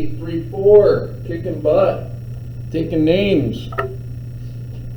834, kicking butt, taking names.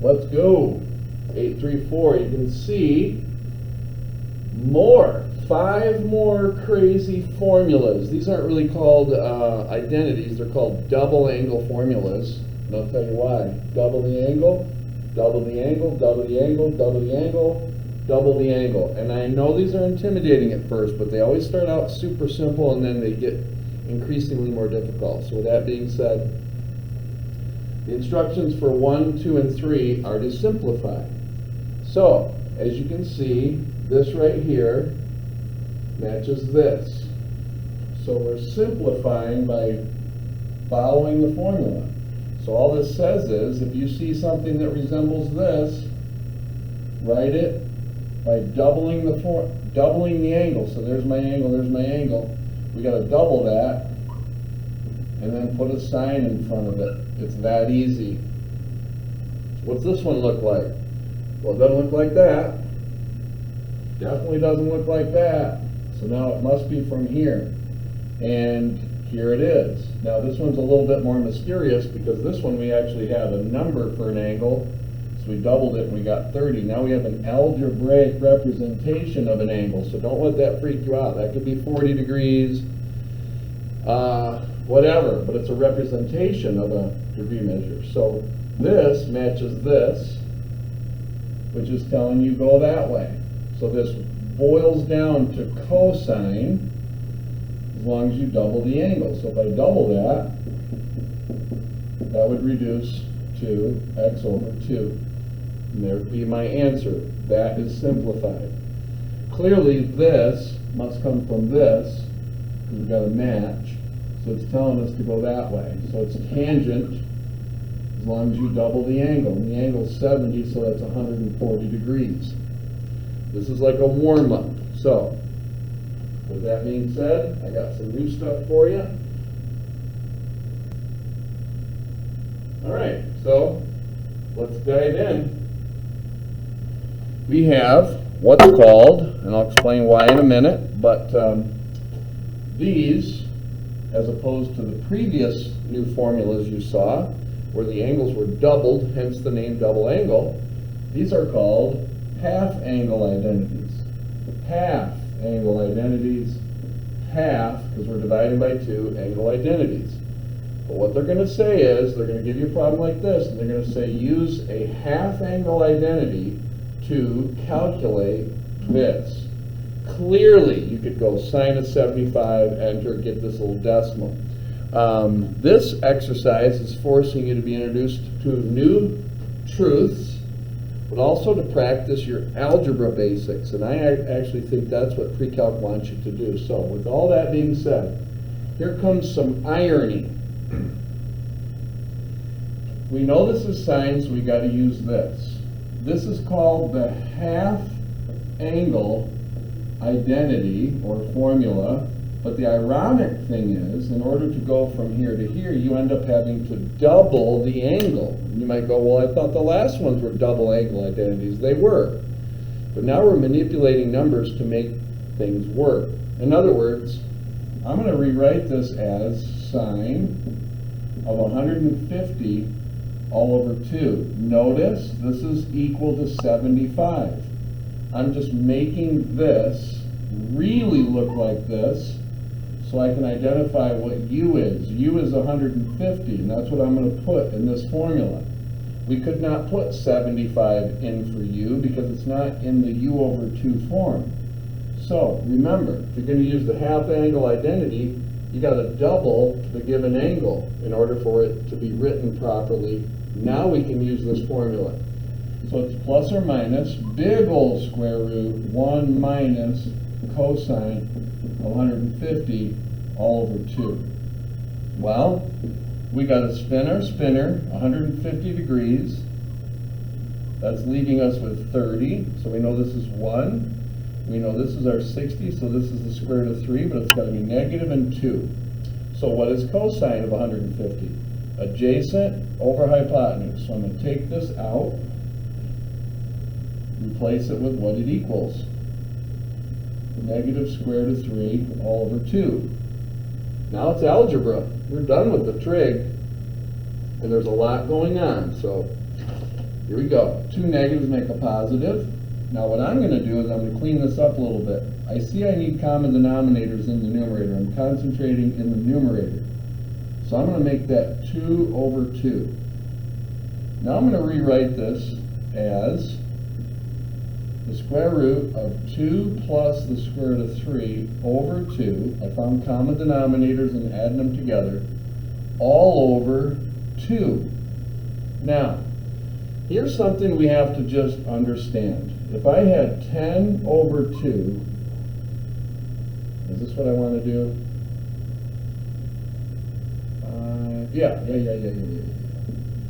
Let's go. 834, you can see more. 5 more crazy formulas. These aren't really called identities, they're called double angle formulas. And I'll tell you why. Double the angle, double the angle, double the angle, double the angle, double the angle. And I know these are intimidating at first, but they always start out super simple and then they get increasingly more difficult. So with that being said, the instructions for 1, 2, and 3 are to simplify. So, as you can see, this right here matches this. So we're simplifying by following the formula. So all this says is, if you see something that resembles this, write it by doubling the angle. So there's my angle, there's my angle. We got to double that, and then put a sign in front of it. It's that easy. What's this one look like? Well, it doesn't look like that. Definitely doesn't look like that. So now it must be from here. And here it is. Now this one's a little bit more mysterious because this one we actually have a number for an angle. So we doubled it and we got 30. Now we have an algebraic representation of an angle. So don't let that freak you out. That could be 40 degrees, whatever, but it's a representation of a degree measure. So this matches this, which is telling you go that way. So this boils down to cosine as long as you double the angle. So if I double that, that would reduce to x over 2. And there would be my answer. That is simplified. Clearly this must come from this, because we've got a match. So it's telling us to go that way. So it's tangent as long as you double the angle. And the angle's 70, so that's 140 degrees. This is like a warm-up. So, with that being said, I got some new stuff for you. Alright, so let's dive in. We have what's called, and I'll explain why in a minute, but these, as opposed to the previous new formulas you saw, where the angles were doubled, hence the name double angle, these are called half angle identities. Half angle identities, half, because we're dividing by 2, angle identities. But what they're going to say is, they're going to give you a problem like this, and they're going to say use a half angle identity to calculate this. Clearly, you could go sine of 75, enter, get this little decimal. This exercise is forcing you to be introduced to new truths, but also to practice your algebra basics. And I actually think that's what Pre-Calc wants you to do. So with all that being said, here comes some irony. We know this is sine, so we got to use this. This is called the half angle identity or formula, but the ironic thing is, in order to go from here to here, you end up having to double the angle. You might go, well, I thought the last ones were double angle identities. They were. But now we're manipulating numbers to make things work. In other words, I'm going to rewrite this as sine of 150 all over 2. Notice this is equal to 75. I'm just making this really look like this so I can identify what u is. U is 150, and that's what I'm going to put in this formula. We could not put 75 in for u because it's not in the u over 2 form. So remember, if you're going to use the half angle identity, you got to double the given angle in order for it to be written properly. Now we can use this formula. So it's plus or minus big old square root 1 minus cosine of 150 all over 2. Well, we got to spin our spinner 150 degrees. That's leaving us with 30. So we know this is 1. We know this is our 60, so this is the square root of 3, but it's got to be negative and 2. So what is cosine of 150? Adjacent over hypotenuse. So I'm going to take this out, replace it with what it equals. Negative square root of 3 all over 2. Now it's algebra. We're done with the trig, and there's a lot going on. So here we go. Two negatives make a positive. Now what I'm going to do is I'm going to clean this up a little bit. I see I need common denominators in the numerator. I'm concentrating in the numerator. So I'm going to make that 2 over 2. Now I'm going to rewrite this as the square root of 2 plus the square root of 3 over 2. I found common denominators and adding them together. All over 2. Now, here's something we have to just understand. If I had 10 over 2, is this what I want to do? Yeah.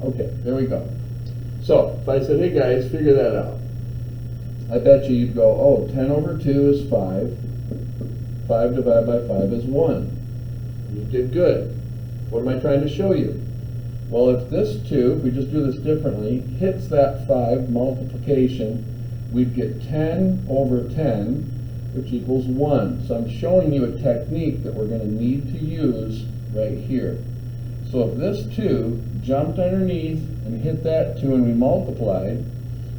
Okay, there we go. So, if I said, hey guys, figure that out. I bet you'd go, oh, 10 over 2 is 5. 5 divided by 5 is 1. You did good. What am I trying to show you? Well, if this 2, if we just do this differently, hits that 5 multiplication, we'd get 10 over 10, which equals 1. So I'm showing you a technique that we're going to need to use right here. So if this 2 jumped underneath and hit that 2 and we multiplied,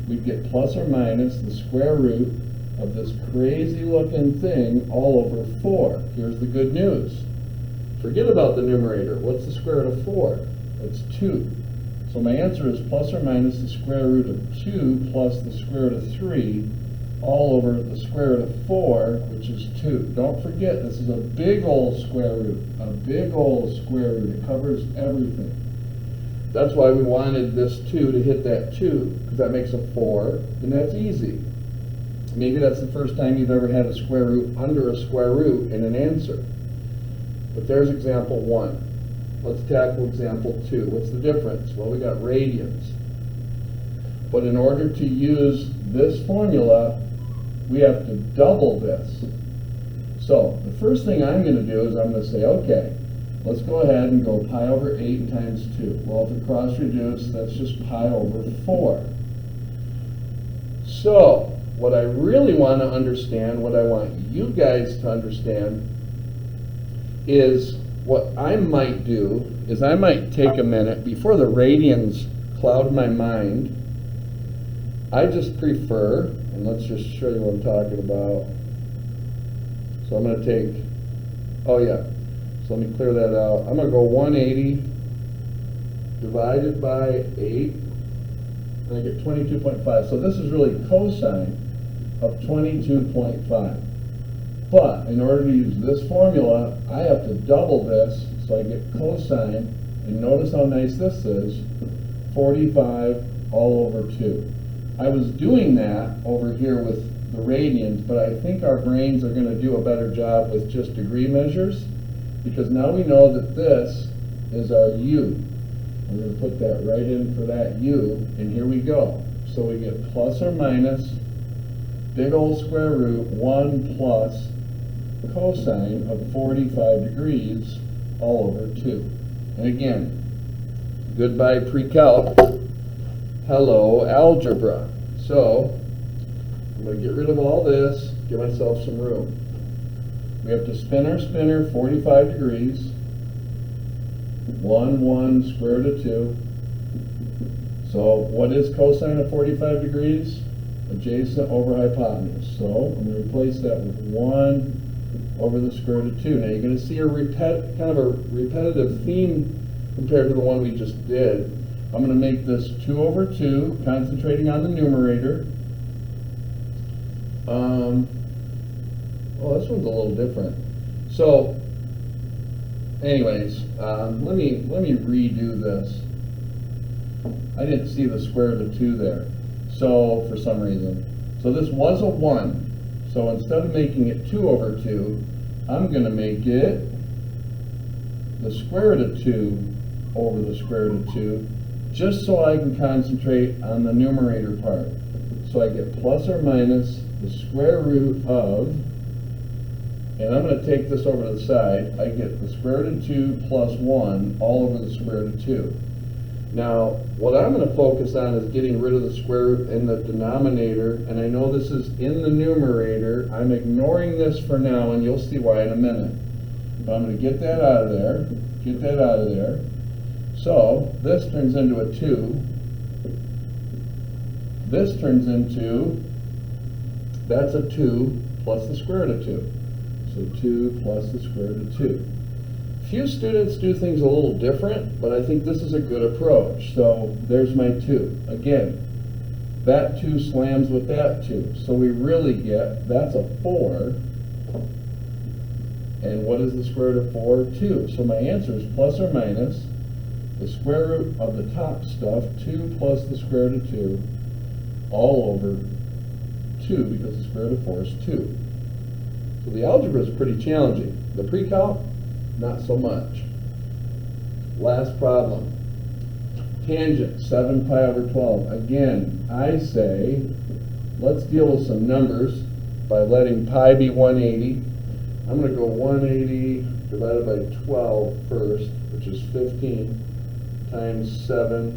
we'd get plus or minus the square root of this crazy looking thing all over 4. Here's the good news. Forget about the numerator. What's the square root of 4? It's 2. So my answer is plus or minus the square root of 2 plus the square root of 3 all over the square root of 4, which is 2. Don't forget, this is a big old square root. A big old square root. It covers everything. That's why we wanted this 2 to hit that 2, because that makes a 4, and that's easy. Maybe that's the first time you've ever had a square root under a square root in an answer. But there's example 1. Let's tackle example 2. What's the difference? Well, we got radians. But in order to use this formula, we have to double this. So the first thing I'm going to do is I'm going to say, okay, let's go ahead and go pi over 8 times 2. Well, if it cross reduce, that's just pi over 4. So what I really want to understand, what I want you guys to understand, is what I might do is I might take a minute before the radians cloud my mind. I just prefer, and let's just show you what I'm talking about. So I'm going to take, oh yeah, so let me clear that out. I'm going to go 180 divided by 8, and I get 22.5. So this is really cosine of 22.5. But in order to use this formula, I have to double this, so I get cosine, and notice how nice this is, 45 all over 2. I was doing that over here with the radians, but I think our brains are going to do a better job with just degree measures, because now we know that this is our u. We're going to put that right in for that u, and here we go. So we get plus or minus big old square root 1 plus cosine of 45 degrees all over 2. And again, goodbye pre-calc, hello algebra. So I'm going to get rid of all this, give myself some room. We have to spin our spinner 45 degrees, 1 square root of 2. So what is cosine of 45 degrees? Adjacent over hypotenuse. So I'm going to replace that with 1 over the square root of 2. Now you're going to see a kind of a repetitive theme compared to the one we just did. I'm going to make this 2 over 2, concentrating on the numerator. Well, this one's a little different. So, anyways, let me redo this. I didn't see the square root of 2 there, so for some reason. So this was a 1. So instead of making it 2 over 2, I'm going to make it the square root of 2 over the square root of 2, just so I can concentrate on the numerator part. So I get plus or minus the square root of, and I'm going to take this over to the side, I get the square root of 2 plus 1 all over the square root of 2. Now, what I'm going to focus on is getting rid of the square root in the denominator, and I know this is in the numerator. I'm ignoring this for now, and you'll see why in a minute. But I'm going to get that out of there, get that out of there. So this turns into a 2. This turns into, that's a 2 plus the square root of 2. So 2 plus the square root of 2. Few students do things a little different, but I think this is a good approach. So there's my 2. Again, that 2 slams with that 2. So we really get, that's a 4. And what is the square root of 4? 2. So my answer is plus or minus the square root of the top stuff, 2 plus the square root of 2, all over 2, because the square root of 4 is 2. So the algebra is pretty challenging. The pre-calc, not so much. Last problem. Tangent, 7 pi over 12. Again, I say, let's deal with some numbers by letting pi be 180. I'm going to go 180 divided by 12 first, which is 15, times 7.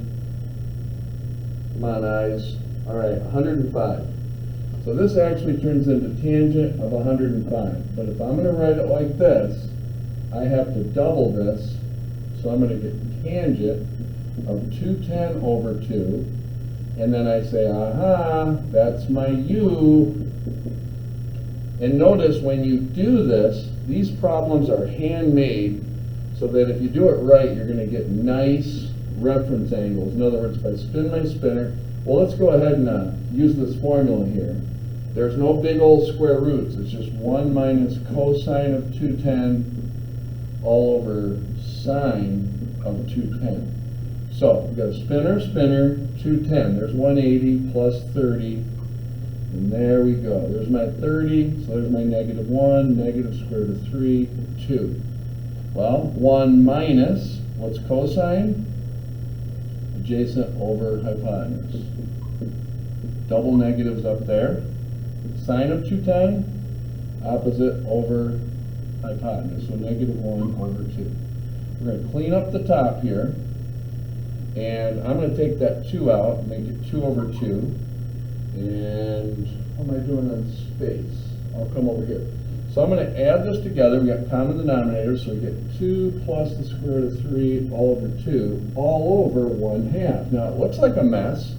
Come on, eyes. All right, 105. So this actually turns into tangent of 105. But if I'm going to write it like this, I have to double this. So I'm going to get tangent of 210 over 2. And then I say, aha, that's my u. And notice when you do this, these problems are handmade so that if you do it right, you're going to get nice reference angles. In other words, if I spin my spinner, well, let's go ahead and use this formula here. There's no big old square roots. It's just 1 minus cosine of 210 all over sine of 210. So we've got a spinner, 210. There's 180 plus 30. And there we go. There's my 30, so there's my negative 1, negative square root of 3, 2. Well, 1 minus, what's cosine? Adjacent over hypotenuse. Double negatives up there. Sine of 210, opposite over hypotenuse, so negative 1 over 2. We're going to clean up the top here, and I'm going to take that 2 out, make it 2 over 2. And what am I doing on space? I'll come over here. So I'm going to add this together. We got common denominators, so we get 2 plus the square root of 3 all over 2, all over 1/2. Now it looks like a mess.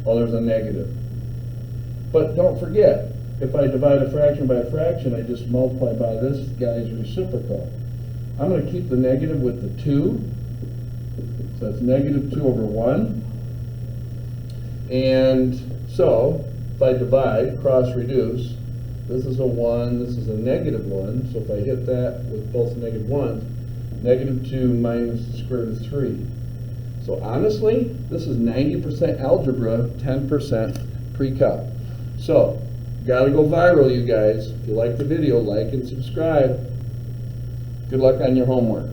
Oh, there's a negative. But don't forget, if I divide a fraction by a fraction, I just multiply by this guy's reciprocal. I'm going to keep the negative with the 2. So that's negative 2 over 1. And so, if I divide, cross reduce, this is a 1, this is a negative 1, so if I hit that with both negative 1s, negative 2 minus the square root of 3. So honestly, this is 90% algebra, 10% pre-calc. So, gotta go viral, you guys. If you like the video, like and subscribe. Good luck on your homework.